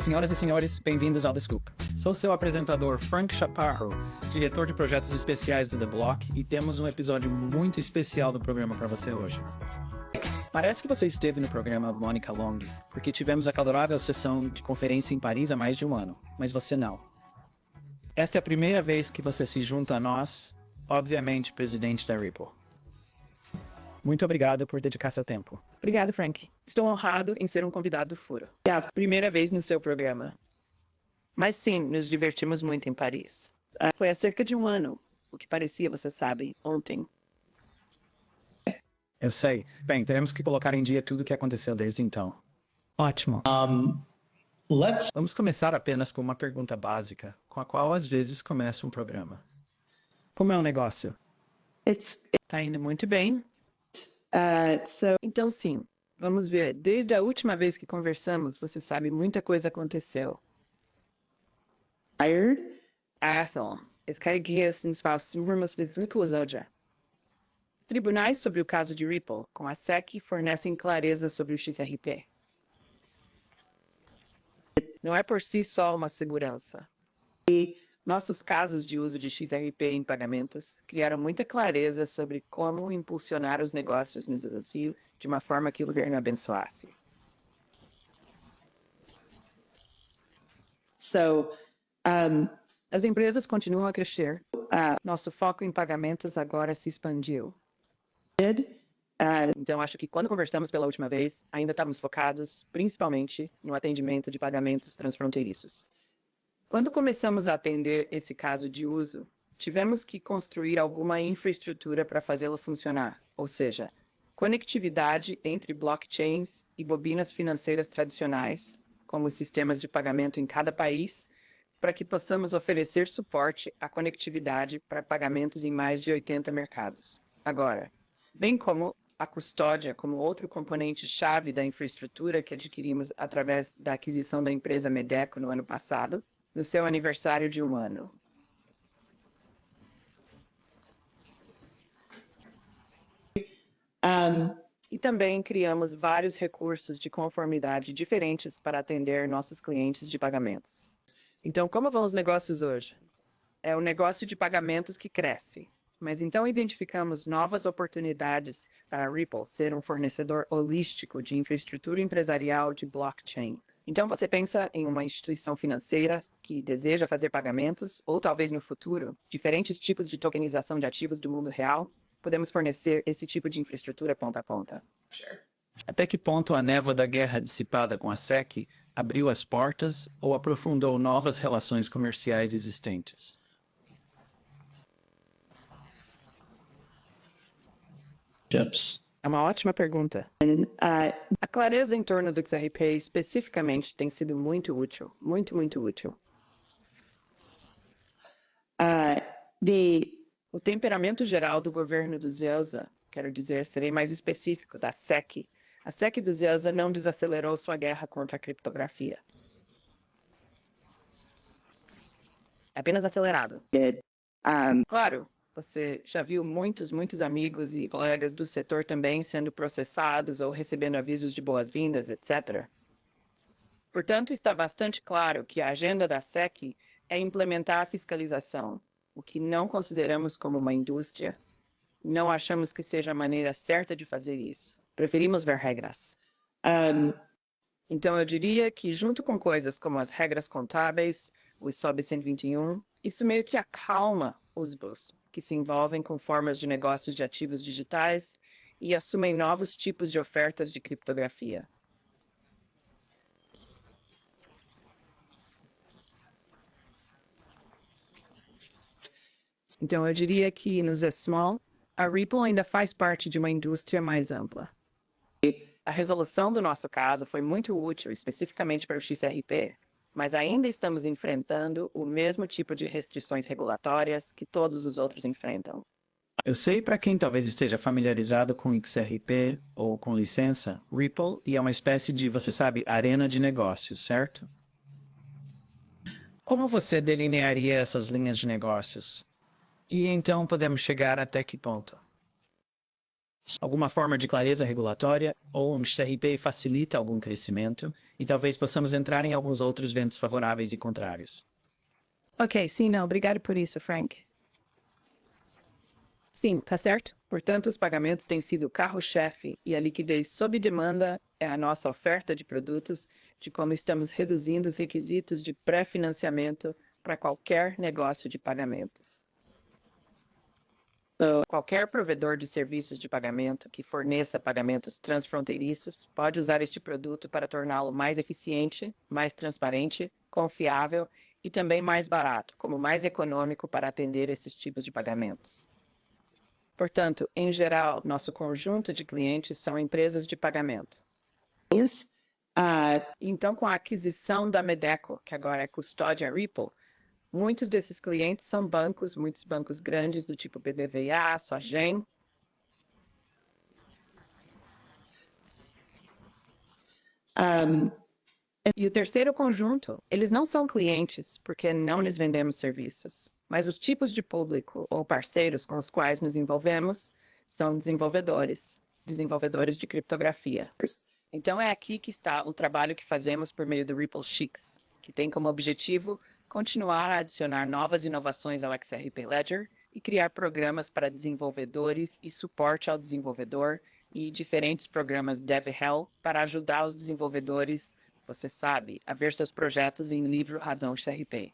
Senhoras e senhores, bem-vindos ao The Scoop. Sou seu apresentador Frank Chaparro, diretor de projetos especiais do The Block, e temos um episódio muito especial do programa para você hoje. Parece que você esteve no programa Monica Long, porque tivemos a calorosa sessão de conferência em Paris há mais de um ano, mas você não. Esta é a primeira vez que você se junta a nós, obviamente, presidente da Ripple. Muito obrigado por dedicar seu tempo. Obrigado, Frank. Estou honrado em ser um convidado do Furo. É a primeira vez no seu programa. Mas sim, nos divertimos muito em Paris. Foi há cerca de um ano, o que parecia, você sabe, ontem. Eu sei. Bem, teremos que colocar em dia tudo o que aconteceu desde então. Ótimo. Vamos começar apenas com uma pergunta básica, com a qual às vezes começa um programa. Como é o negócio? Está indo muito bem. Então sim, vamos ver. Desde a última vez que conversamos, você sabe, muita coisa aconteceu. Tribunais sobre o caso de Ripple, com a SEC, fornecem clareza sobre o XRP. Não é por si só uma segurança. Nossos casos de uso de XRP em pagamentos criaram muita clareza sobre como impulsionar os negócios no desafio de uma forma que o governo abençoasse. As empresas continuam a crescer. Nosso foco em pagamentos agora se expandiu. Então, acho que quando conversamos pela última vez, ainda estávamos focados principalmente no atendimento de pagamentos transfronteiriços. Quando começamos a atender esse caso de uso, tivemos que construir alguma infraestrutura para fazê-lo funcionar, ou seja, conectividade entre blockchains e bobinas financeiras tradicionais, como sistemas de pagamento em cada país, para que possamos oferecer suporte à conectividade para pagamentos em mais de 80 mercados. Agora, bem como a custódia como outro componente-chave da infraestrutura que adquirimos através da aquisição da empresa Medeco no ano passado, no seu aniversário de um ano. E também criamos vários recursos de conformidade diferentes para atender nossos clientes de pagamentos. Então, como vão os negócios hoje? É o negócio de pagamentos que cresce. Mas então identificamos novas oportunidades para a Ripple ser um fornecedor holístico de infraestrutura empresarial de blockchain. Então você pensa em uma instituição financeira que deseja fazer pagamentos, ou talvez no futuro, diferentes tipos de tokenização de ativos do mundo real, podemos fornecer esse tipo de infraestrutura ponta a ponta. Até que ponto a névoa da guerra dissipada com a SEC abriu as portas ou aprofundou novas relações comerciais existentes? É uma ótima pergunta. A clareza em torno do XRP especificamente tem sido muito útil, muito útil. O temperamento geral do governo do Zelza, quero dizer, serei mais específico, da SEC. A SEC do Zelza não desacelerou sua guerra contra a criptografia. É apenas acelerado. Claro, você já viu muitos amigos e colegas do setor também sendo processados ou recebendo avisos de boas-vindas, etc. Portanto, está bastante claro que a agenda da SEC é implementar a fiscalização, o que não consideramos como uma indústria. Não achamos que seja a maneira certa de fazer isso. Preferimos ver regras. Então, eu diria que, junto com coisas como as regras contábeis, o SOB 121, isso meio que acalma os bulls, que se envolvem com formas de negócios de ativos digitais e assumem novos tipos de ofertas de criptografia. Então, eu diria que nos small, a Ripple ainda faz parte de uma indústria mais ampla. A resolução do nosso caso foi muito útil, especificamente para o XRP, mas ainda estamos enfrentando o mesmo tipo de restrições regulatórias que todos os outros enfrentam. Eu sei para quem talvez esteja familiarizado com XRP ou com licença, Ripple é uma espécie de, você sabe, arena de negócios, certo? Como você delinearia essas linhas de negócios? E então podemos chegar até que ponto? Alguma forma de clareza regulatória ou um XRP facilita algum crescimento e talvez possamos entrar em alguns outros ventos favoráveis e contrários. Ok, sim, não, obrigado por isso, Frank. Sim, tá certo. Portanto, os pagamentos têm sido o carro-chefe e a liquidez sob demanda é a nossa oferta de produtos, de como estamos reduzindo os requisitos de pré-financiamento para qualquer negócio de pagamentos. Qualquer provedor de serviços de pagamento que forneça pagamentos transfronteiriços pode usar este produto para torná-lo mais eficiente, mais transparente, confiável e também mais barato, como mais econômico para atender esses tipos de pagamentos. Portanto, em geral, nosso conjunto de clientes são empresas de pagamento. Então, com a aquisição da Medeco, que agora é custódia Ripple, muitos desses clientes são bancos, muitos bancos grandes do tipo BBVA, Sogen. E o terceiro conjunto, eles não são clientes porque não lhes vendemos serviços, mas os tipos de público ou parceiros com os quais nos envolvemos são desenvolvedores, desenvolvedores de criptografia. Então é aqui que está o trabalho que fazemos por meio do Ripple Chicks, que tem como objetivo continuar a adicionar novas inovações ao XRP Ledger e criar programas para desenvolvedores e suporte ao desenvolvedor e diferentes programas DevHel para ajudar os desenvolvedores, você sabe, a ver seus projetos em livro razão XRP.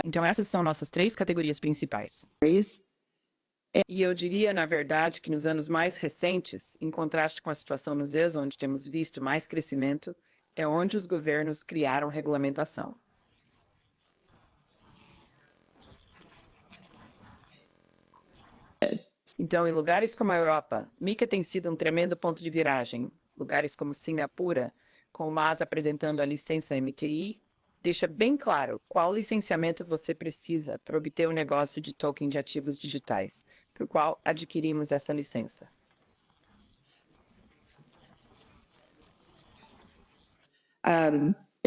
Então essas são nossas três categorias principais. E eu diria, na verdade, que nos anos mais recentes, em contraste com a situação nos ES, onde temos visto mais crescimento, é onde os governos criaram regulamentação. Então, em lugares como a Europa, MiCA tem sido um tremendo ponto de viragem. Lugares como Singapura, com o MAS apresentando a licença MTI, deixa bem claro qual licenciamento você precisa para obter o negócio de token de ativos digitais, por qual adquirimos essa licença.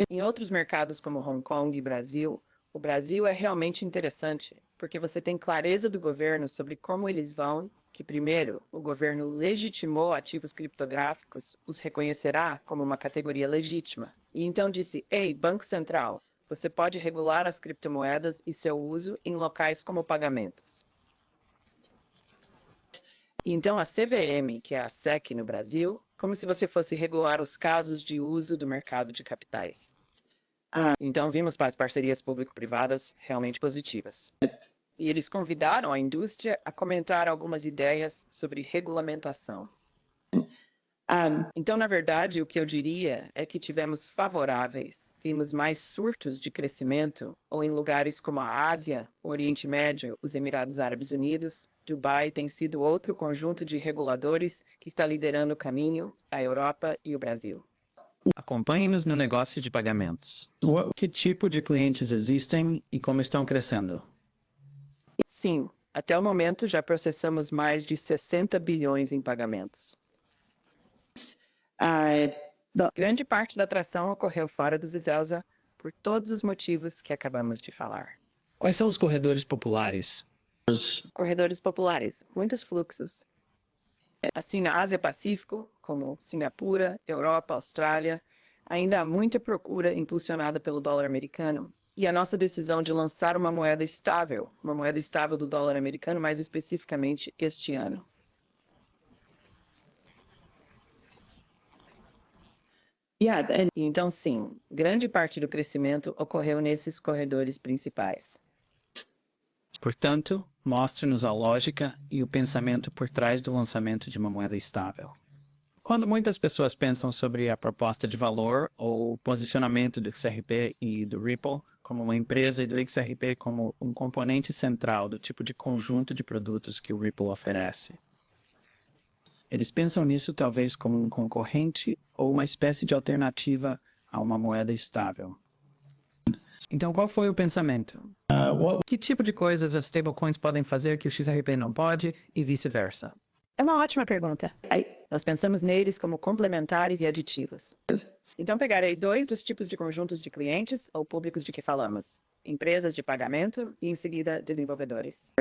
Em outros mercados como Hong Kong e Brasil, o Brasil é realmente interessante, porque você tem clareza do governo sobre como eles vão, que primeiro, o governo legitimou ativos criptográficos, os reconhecerá como uma categoria legítima. E então disse, ei, Banco Central, você pode regular as criptomoedas e seu uso em locais como pagamentos. E então a CVM, que é a SEC no Brasil, como se você fosse regular os casos de uso do mercado de capitais. Então vimos parcerias público-privadas realmente positivas. E eles convidaram a indústria a comentar algumas ideias sobre regulamentação. Então, na verdade, o que eu diria é que tivemos favoráveis. Vimos mais surtos de crescimento, ou em lugares como a Ásia, o Oriente Médio, os Emirados Árabes Unidos, Dubai tem sido outro conjunto de reguladores que está liderando o caminho, a Europa e o Brasil. Acompanhe-nos no negócio de pagamentos. Que tipo de clientes existem e como estão crescendo? Sim, até o momento já processamos mais de 60 bilhões em pagamentos. Grande parte da atração ocorreu fora dos Zelza por todos os motivos que acabamos de falar. Quais são os corredores populares? Corredores populares, muitos fluxos. Assim, na Ásia-Pacífico, como Singapura, Europa, Austrália, ainda há muita procura impulsionada pelo dólar americano. E a nossa decisão de lançar uma moeda estável do dólar americano, mais especificamente este ano. Então, sim, grande parte do crescimento ocorreu nesses corredores principais. Portanto, mostre-nos a lógica e o pensamento por trás do lançamento de uma moeda estável. Quando muitas pessoas pensam sobre a proposta de valor ou o posicionamento do XRP e do Ripple como uma empresa e do XRP como um componente central do tipo de conjunto de produtos que o Ripple oferece, eles pensam nisso talvez como um concorrente ou uma espécie de alternativa a uma moeda estável. Então, qual foi o pensamento? Que tipo de coisas as stablecoins podem fazer que o XRP não pode e vice-versa? É uma ótima pergunta. Nós pensamos neles como complementares e aditivos. Então, pegarei dois dos tipos de conjuntos de clientes ou públicos de que falamos. Empresas de pagamento e, em seguida, desenvolvedores.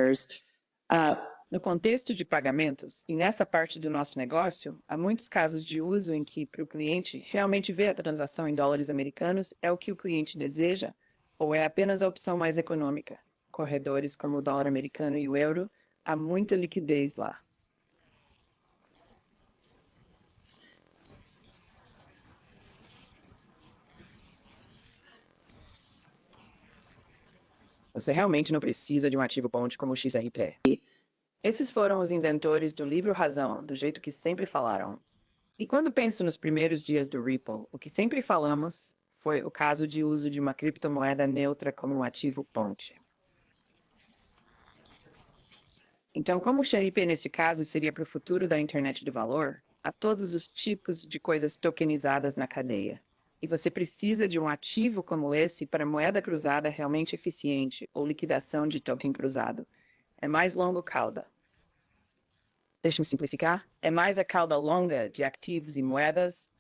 No contexto de pagamentos, e nessa parte do nosso negócio, há muitos casos de uso em que, para o cliente, realmente ver a transação em dólares americanos é o que o cliente deseja, ou é apenas a opção mais econômica. Corredores como o dólar americano e o euro, há muita liquidez lá. Você realmente não precisa de um ativo ponte como o XRP. Esses foram os inventores do livro Razão, do jeito que sempre falaram. E quando penso nos primeiros dias do Ripple, o que sempre falamos foi o caso de uso de uma criptomoeda neutra como um ativo ponte. Então, como o XRP nesse caso seria para o futuro da internet do valor, há todos os tipos de coisas tokenizadas na cadeia. E você precisa de um ativo como esse para moeda cruzada realmente eficiente ou liquidação de token cruzado. É mais longo cauda. Deixa-me simplificar. É mais a cauda longa de ativos e moedas,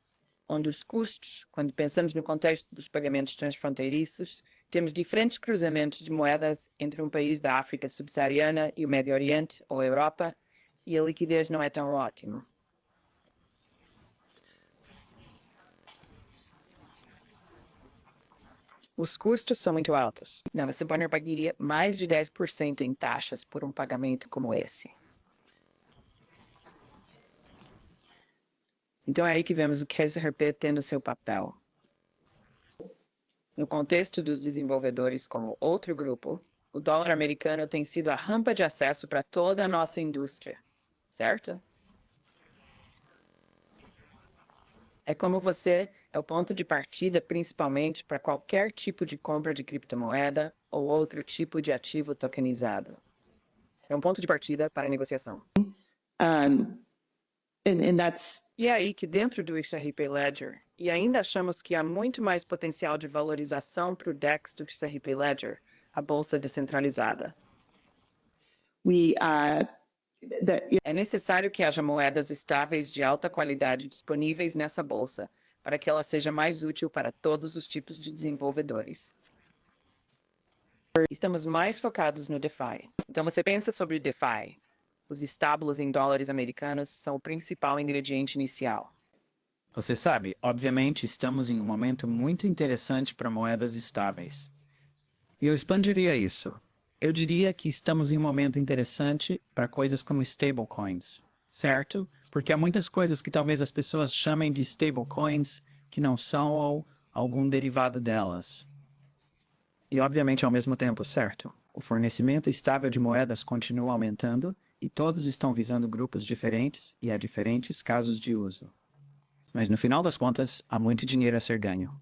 onde os custos, quando pensamos no contexto dos pagamentos transfronteiriços, temos diferentes cruzamentos de moedas entre um país da África subsaariana e o Médio Oriente ou a Europa, e a liquidez não é tão ótima. Os custos são muito altos. Na Western pagaria mais de 10% em taxas por um pagamento como esse. Então é aí que vemos o XRP tendo seu papel. No contexto dos desenvolvedores como outro grupo, o dólar americano tem sido a rampa de acesso para toda a nossa indústria, certo? É como você é o ponto de partida principalmente para qualquer tipo de compra de criptomoeda ou outro tipo de ativo tokenizado. É um ponto de partida para a negociação. E é aí que dentro do XRP Ledger, e ainda achamos que há muito mais potencial de valorização para o DEX do XRP Ledger, a bolsa descentralizada. É necessário que haja moedas estáveis de alta qualidade disponíveis nessa bolsa, para que ela seja mais útil para todos os tipos de desenvolvedores. Estamos mais focados no DeFi. Então você pensa sobre DeFi. Os estábulos em dólares americanos são o principal ingrediente inicial. Você sabe, obviamente estamos em um momento muito interessante para moedas estáveis. E eu expandiria isso. Eu diria que estamos em um momento interessante para coisas como stablecoins, certo? Porque há muitas coisas que talvez as pessoas chamem de stablecoins que não são ou algum derivado delas. E obviamente ao mesmo tempo, certo? O fornecimento estável de moedas continua aumentando e todos estão visando grupos diferentes e há diferentes casos de uso. Mas no final das contas, há muito dinheiro a ser ganho.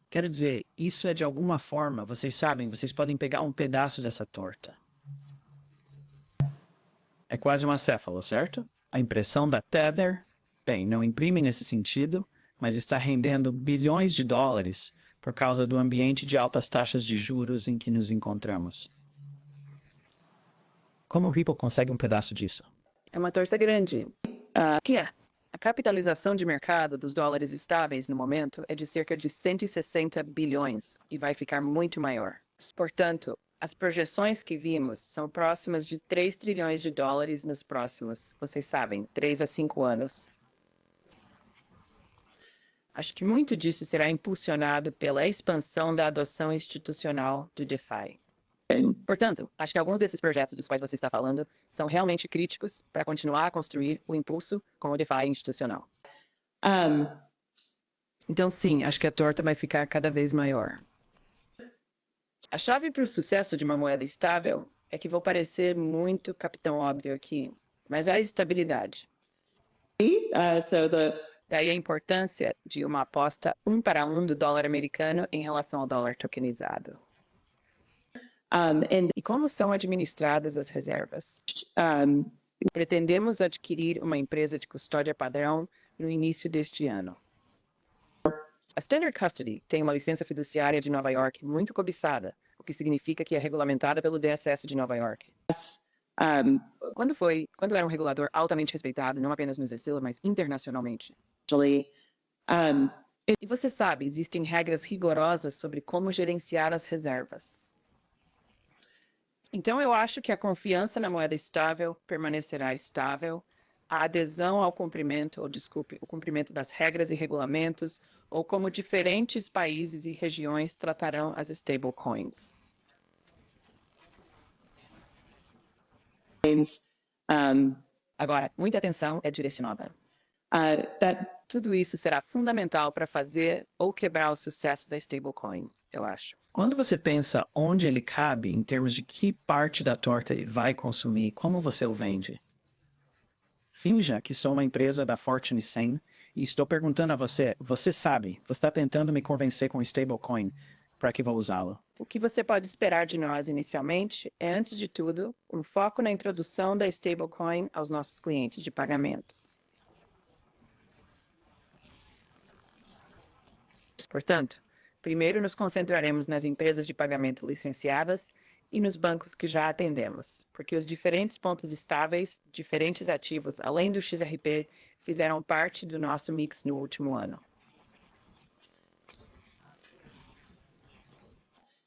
Quero dizer, isso é de alguma forma, vocês sabem, vocês podem pegar um pedaço dessa torta. É quase uma céfalo, certo? A impressão da Tether, bem, não imprime nesse sentido, mas está rendendo bilhões de dólares por causa do ambiente de altas taxas de juros em que nos encontramos. Como o Ripple consegue um pedaço disso? É uma torta grande. Que é? A capitalização de mercado dos dólares estáveis no momento é de cerca de 160 bilhões e vai ficar muito maior. Portanto, as projeções que vimos são próximas de 3 trilhões de dólares nos próximos, vocês sabem, 3 a 5 anos. Acho que muito disso será impulsionado pela expansão da adoção institucional do DeFi. Portanto, acho que alguns desses projetos dos quais você está falando são realmente críticos para continuar a construir o impulso com o DeFi institucional. Então, sim, acho que a torta vai ficar cada vez maior. A chave para o sucesso de uma moeda estável é que vou parecer muito capitão óbvio aqui, mas é a estabilidade. Daí a importância de uma aposta 1 para 1 do dólar americano em relação ao dólar tokenizado. E como são administradas as reservas? Pretendemos adquirir uma empresa de custódia padrão no início deste ano. A Standard Custody tem uma licença fiduciária de Nova York muito cobiçada, o que significa que é regulamentada pelo DSS de Nova York. Quando era um regulador altamente respeitado, não apenas no Zecila, mas internacionalmente. E você sabe, existem regras rigorosas sobre como gerenciar as reservas. Então, eu acho que a confiança na moeda estável permanecerá estável, a adesão ao cumprimento, ou desculpe, o cumprimento das regras e regulamentos, ou como diferentes países e regiões tratarão as stablecoins. Agora, muita atenção é direcionada. Tudo isso será fundamental para fazer ou quebrar o sucesso da stablecoin, eu acho. Quando você pensa onde ele cabe, em termos de que parte da torta ele vai consumir, como você o vende? Finja que sou uma empresa da Fortune 100 e estou perguntando a você, você sabe, você está tentando me convencer com stablecoin, para que vou usá-lo? O que você pode esperar de nós inicialmente é, antes de tudo, um foco na introdução da stablecoin aos nossos clientes de pagamentos. Portanto, primeiro nos concentraremos nas empresas de pagamento licenciadas e nos bancos que já atendemos, porque os diferentes pontos estáveis, diferentes ativos, além do XRP, fizeram parte do nosso mix no último ano.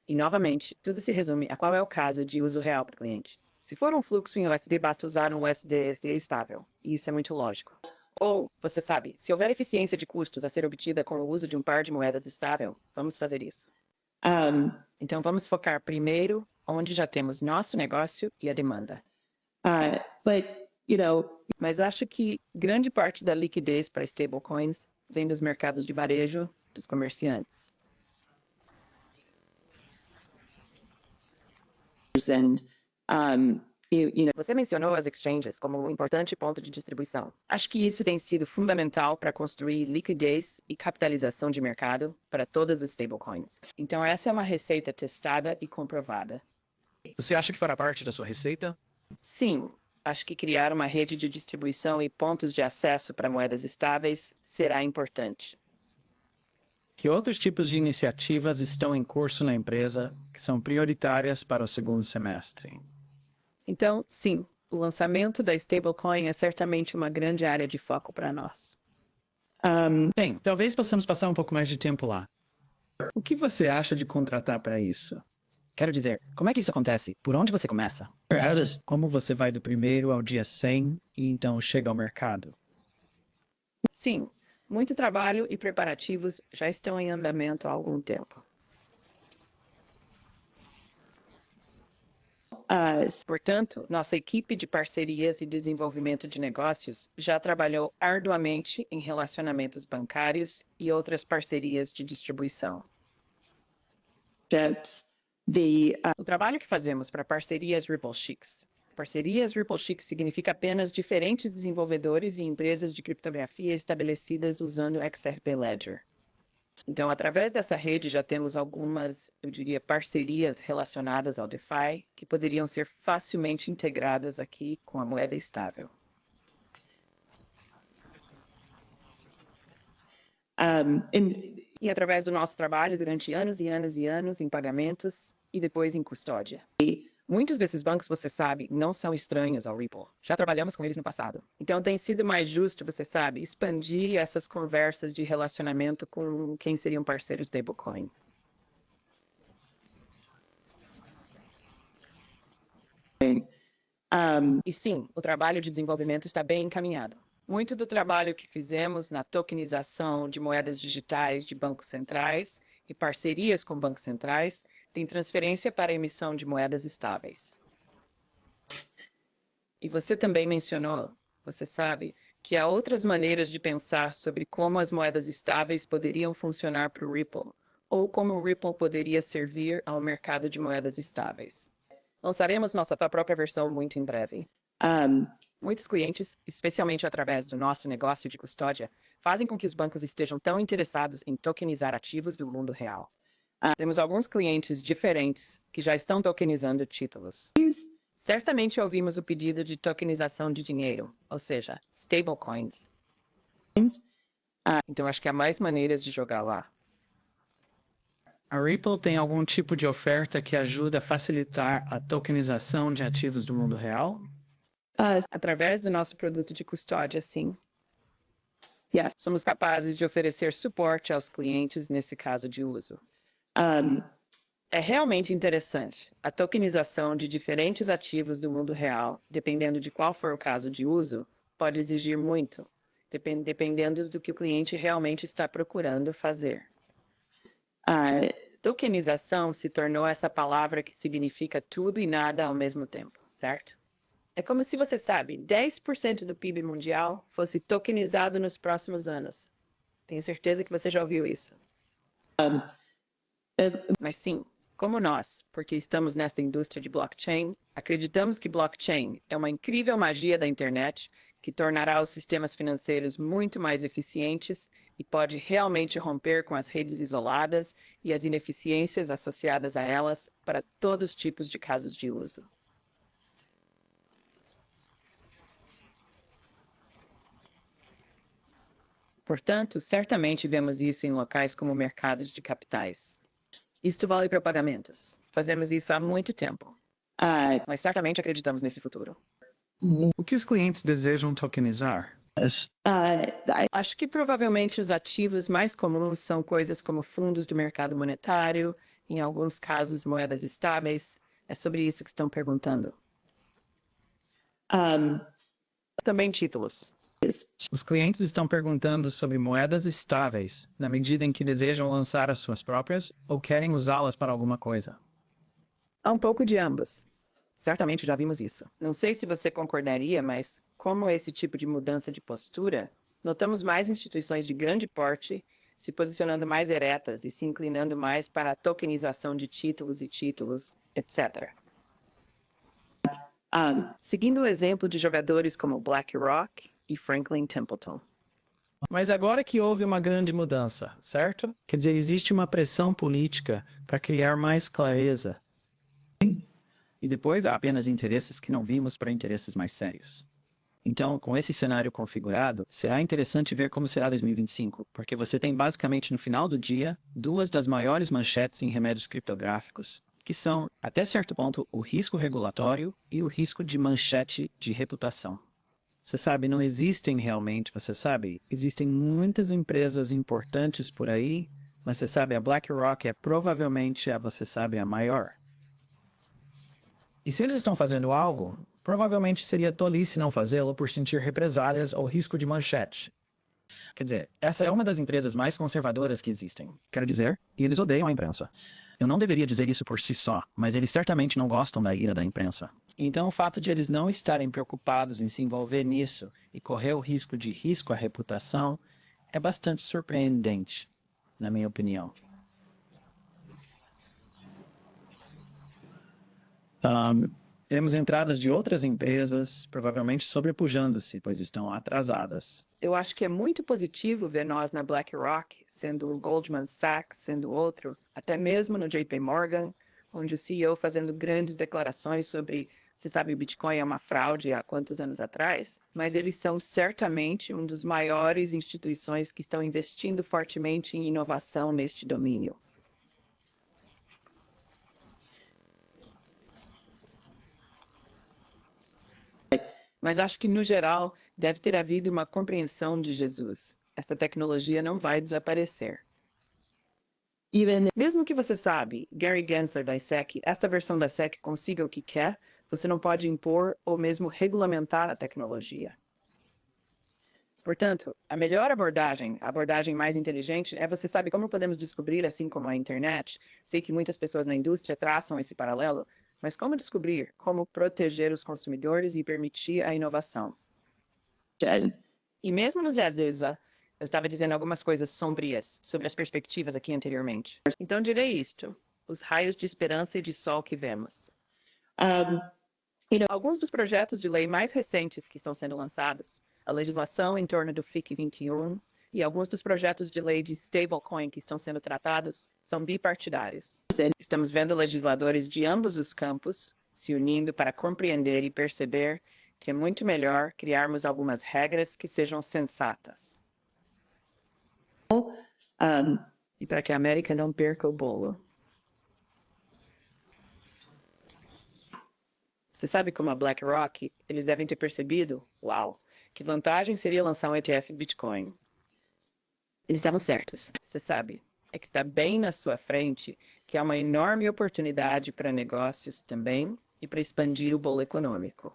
E, novamente, tudo se resume a qual é o caso de uso real para o cliente. Se for um fluxo em USD, basta usar um USDSD estável, e isso é muito lógico. Ou, você sabe, se houver eficiência de custos a ser obtida com o uso de um par de moedas estável, vamos fazer isso. Então, vamos focar primeiro onde já temos nosso negócio e a demanda. Mas acho que grande parte da liquidez para stablecoins vem dos mercados de varejo dos comerciantes. Você mencionou as exchanges como um importante ponto de distribuição. Acho que isso tem sido fundamental para construir liquidez e capitalização de mercado para todas as stablecoins. Então, essa é uma receita testada e comprovada. Você acha que fará parte da sua receita? Sim, acho que criar uma rede de distribuição e pontos de acesso para moedas estáveis será importante. Que outros tipos de iniciativas estão em curso na empresa que são prioritárias para o segundo semestre? Então, sim, o lançamento da stablecoin é certamente uma grande área de foco para nós. Bem, talvez possamos passar um pouco mais de tempo lá. O que você acha de contratar para isso? Quero dizer, como é que isso acontece? Por onde você começa? Como você vai do primeiro ao dia 100 e então chega ao mercado? Sim, muito trabalho e preparativos já estão em andamento há algum tempo. Portanto, nossa equipe de parcerias e desenvolvimento de negócios já trabalhou arduamente em relacionamentos bancários e outras parcerias de distribuição. O trabalho que fazemos para parcerias RippleShix. Parcerias RippleShix significa apenas diferentes desenvolvedores e empresas de criptografia estabelecidas usando XRP Ledger. Então, através dessa rede, já temos algumas, eu diria, parcerias relacionadas ao DeFi que poderiam ser facilmente integradas aqui com a moeda estável. E através do nosso trabalho durante anos e anos e anos em pagamentos e depois em custódia. Muitos desses bancos, você sabe, não são estranhos ao Ripple. Já trabalhamos com eles no passado. Então tem sido mais justo, você sabe, expandir essas conversas de relacionamento com quem seriam parceiros da stablecoin. E sim, o trabalho de desenvolvimento está bem encaminhado. Muito do trabalho que fizemos na tokenização de moedas digitais de bancos centrais e parcerias com bancos centrais tem transferência para a emissão de moedas estáveis. E você também mencionou, você sabe, que há outras maneiras de pensar sobre como as moedas estáveis poderiam funcionar para o Ripple, ou como o Ripple poderia servir ao mercado de moedas estáveis. Lançaremos nossa própria versão muito em breve. Muitos clientes, especialmente através do nosso negócio de custódia, fazem com que os bancos estejam tão interessados em tokenizar ativos do mundo real. Temos alguns clientes diferentes que já estão tokenizando títulos. Certamente ouvimos o pedido de tokenização de dinheiro, ou seja, stablecoins. Então acho que há mais maneiras de jogar lá. A Ripple tem algum tipo de oferta que ajuda a facilitar a tokenização de ativos do mundo real? Através do nosso produto de custódia, sim. Somos capazes de oferecer suporte aos clientes nesse caso de uso. É realmente interessante. A tokenização de diferentes ativos do mundo real, dependendo de qual for o caso de uso, pode exigir muito, dependendo do que o cliente realmente está procurando fazer. A tokenização se tornou essa palavra que significa tudo e nada ao mesmo tempo, certo? É como se você sabe, 10% do PIB mundial fosse tokenizado nos próximos anos. Tenho certeza que você já ouviu isso. Mas sim, como nós, porque estamos nesta indústria de blockchain, acreditamos que blockchain é uma incrível magia da internet que tornará os sistemas financeiros muito mais eficientes e pode realmente romper com as redes isoladas e as ineficiências associadas a elas para todos os tipos de casos de uso. Portanto, certamente vemos isso em locais como mercados de capitais. Isto vale para pagamentos. Fazemos isso há muito tempo. Mas certamente acreditamos nesse futuro. O que os clientes desejam tokenizar? Acho que provavelmente os ativos mais comuns são coisas como fundos do mercado monetário, em alguns casos moedas estáveis. É sobre isso que estão perguntando. Também títulos. Os clientes estão perguntando sobre moedas estáveis, na medida em que desejam lançar as suas próprias ou querem usá-las para alguma coisa. Há um pouco de ambos. Certamente já vimos isso. Não sei se você concordaria, mas como esse tipo de mudança de postura, notamos mais instituições de grande porte se posicionando mais eretas e se inclinando mais para a tokenização de títulos, etc. Seguindo o exemplo de jogadores como BlackRock e Franklin Templeton. Mas agora que houve uma grande mudança, certo? Quer dizer, existe uma pressão política para criar mais clareza. E depois há apenas interesses que não vimos para interesses mais sérios. Então, com esse cenário configurado, será interessante ver como será 2025, porque você tem basicamente no final do dia duas das maiores manchetes em remédios criptográficos, que são, até certo ponto, o risco regulatório e o risco de manchete de reputação. Você sabe, não existem realmente, você sabe, existem muitas empresas importantes por aí, mas você sabe, a BlackRock é provavelmente, você sabe, a maior. E se eles estão fazendo algo, provavelmente seria tolice não fazê-lo por sentir represálias ou risco de manchete. Quer dizer, essa é uma das empresas mais conservadoras que existem. Quero dizer, e eles odeiam a imprensa. Eu não deveria dizer isso por si só, mas eles certamente não gostam da ira da imprensa. Então o fato de eles não estarem preocupados em se envolver nisso e correr o risco de risco à reputação é bastante surpreendente, na minha opinião. Temos entradas de outras empresas, provavelmente sobrepujando-se, pois estão atrasadas. Eu acho que é muito positivo ver nós na BlackRock, sendo o Goldman Sachs, sendo outro, até mesmo no JP Morgan, onde o CEO fazendo grandes declarações sobre, você sabe, o Bitcoin é uma fraude há quantos anos atrás, mas eles são certamente um dos maiores instituições que estão investindo fortemente em inovação neste domínio. Mas acho que, no geral, deve ter havido uma compreensão de Jesus. Esta tecnologia não vai desaparecer. Mesmo que você sabe, Gary Gensler da SEC, esta versão da SEC consiga o que quer, você não pode impor ou mesmo regulamentar a tecnologia. Portanto, a melhor abordagem, a abordagem mais inteligente, é você sabe como podemos descobrir, assim como a internet. Sei que muitas pessoas na indústria traçam esse paralelo, mas como descobrir, como proteger os consumidores e permitir a inovação? E mesmo nos vezes, eu estava dizendo algumas coisas sombrias sobre as perspectivas aqui anteriormente. Então direi isto: os raios de esperança e de sol que vemos. Alguns dos projetos de lei mais recentes que estão sendo lançados, a legislação em torno do FIC 21 e alguns dos projetos de lei de stablecoin que estão sendo tratados são bipartidários. Estamos vendo legisladores de ambos os campos se unindo para compreender e perceber que é muito melhor criarmos algumas regras que sejam sensatas. E para que a América não perca o bolo. Você sabe como a BlackRock, eles devem ter percebido, uau, que vantagem seria lançar um ETF Bitcoin. Eles estavam certos, você sabe. é que está bem na sua frente, que é uma enorme oportunidade para negócios também e para expandir o bolo econômico.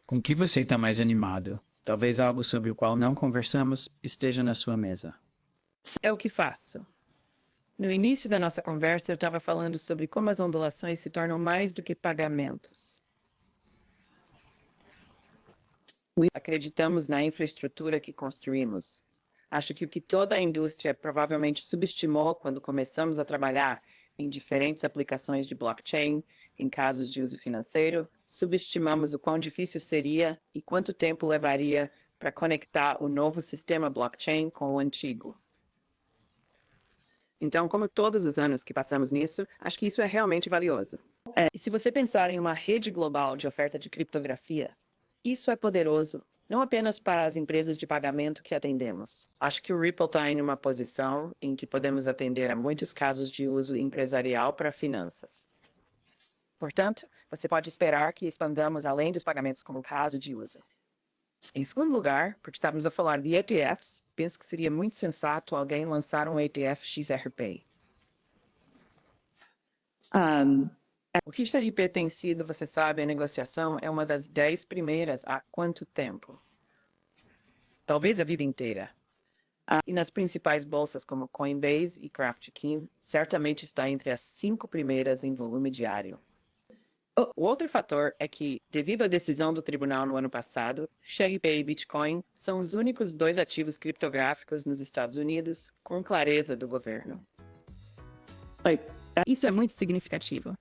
Com que você está mais animado? Talvez algo sobre o qual não conversamos esteja na sua mesa. É o que faço. No início da nossa conversa, eu estava falando sobre como as ondulações se tornam mais do que pagamentos. Acreditamos na infraestrutura que construímos. Acho que o que toda a indústria provavelmente subestimou quando começamos a trabalhar em diferentes aplicações de blockchain, em casos de uso financeiro, subestimamos o quão difícil seria e quanto tempo levaria para conectar o novo sistema blockchain com o antigo. Então, como todos os anos que passamos nisso, acho que isso é realmente valioso. E se você pensar em uma rede global de oferta de criptografia, isso é poderoso, não apenas para as empresas de pagamento que atendemos. Acho que o Ripple está em uma posição em que podemos atender a muitos casos de uso empresarial para finanças. Portanto, você pode esperar que expandamos além dos pagamentos como caso de uso. Em segundo lugar, porque estávamos a falar de ETFs, penso que seria muito sensato alguém lançar um ETF XRP. O XRP tem sido, você sabe, a negociação é uma das 10 primeiras há quanto tempo? Talvez a vida inteira. E nas principais bolsas como Coinbase e Kraft-King, certamente está entre as 5 primeiras em volume diário. O outro fator é que, devido à decisão do tribunal no ano passado, XRP e Bitcoin são os únicos 2 ativos criptográficos nos Estados Unidos com clareza do governo. Isso é muito significativo.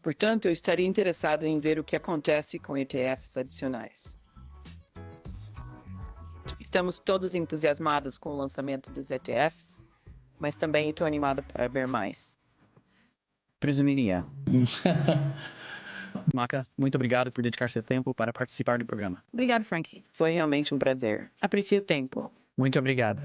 Portanto, eu estaria interessado em ver o que acontece com ETFs adicionais. Estamos todos entusiasmados com o lançamento dos ETFs, mas também estou animado para ver mais. Presumiria. Maca, muito obrigado por dedicar seu tempo para participar do programa. Obrigado, Frank. Foi realmente um prazer. Aprecio o tempo. Muito obrigado.